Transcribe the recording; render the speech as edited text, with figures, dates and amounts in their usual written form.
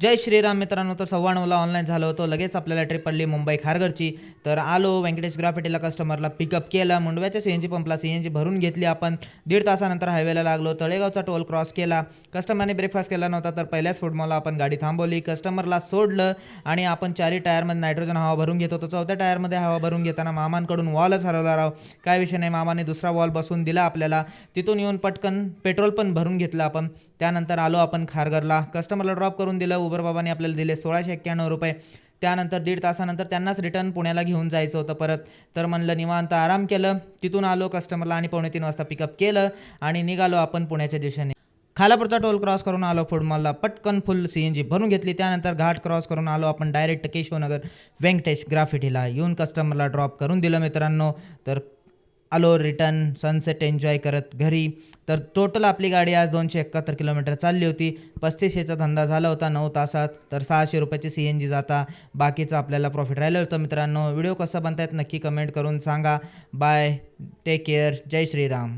जय श्रीराम मित्रांनो. तर 9:15ला ऑनलाईन झालो होतो. लगेच आपल्याला ट्रिप पडली मुंबई खारघरची. तर आलो व्यंकटेश ग्राफिटीला, कस्टमरला पिकअप केलं. मुंडव्याच्या सीएनजी पंपला सीएनजी भरून घेतली आपण. दीड तासानंतर हायवेला लागलो. तळेगावचा टोल क्रॉस केला. कस्टमरने ब्रेकफास्ट केला नव्हता, तर पहिल्याच फूड मॉलला आपण गाडी थांबवली. कस्टमरला सोडलं आणि आपण चारही टायरमध्ये नायट्रोजन हवा भरून घेत होतो. चौथ्या टायरमध्ये हवा भरून घेताना मामांकडून वॉलच हरवला राव. काय विषय नाही, मामाने दुसरा वॉल बसवून दिला आपल्याला. तिथून येऊन पटकन पेट्रोल पण भरून घेतलं आपण. त्यानंतर आलो आपण खारघरला. कस्टमरला ड्रॉप करून दिलं. उबर बाबांनी आपल्याला दिले 1691 रुपये. त्यानंतर दीड तासानंतर त्यांनाच रिटर्न पुण्याला घेऊन जायचं होतं परत. तर म्हणलं निवांत आराम केलं. तिथून आलो कस्टमरला आणि 2:45 वाजता पिकअप केलं आणि निघालो आपण पुण्याच्या दिशेने. खालापूरचा टोल क्रॉस करून आलो फूड मॉलला. पटकन फुल सीएनजी भरून घेतली. त्यानंतर घाट क्रॉस करून आलो आपण डायरेक्ट केशवनगर व्यंकटेश ग्राफिटीला. येऊन कस्टमरला ड्रॉप करून दिलं मित्रांनो. तर आलो रिटर्न सनसेट एन्जॉय करत घरी. तर टोटल आपली गाडी आज 271 किलोमीटर चालली होती. 3500चा धंदा झाला होता 9 तासात. तर 600 रुपयाची सीएनजी जाता बाकीचं आपल्याला प्रॉफिट राहिलं होतं मित्रांनो. व्हिडिओ कसा बनतायत नक्की कमेंट करून सांगा. बाय, टेक केअर, जय श्रीराम.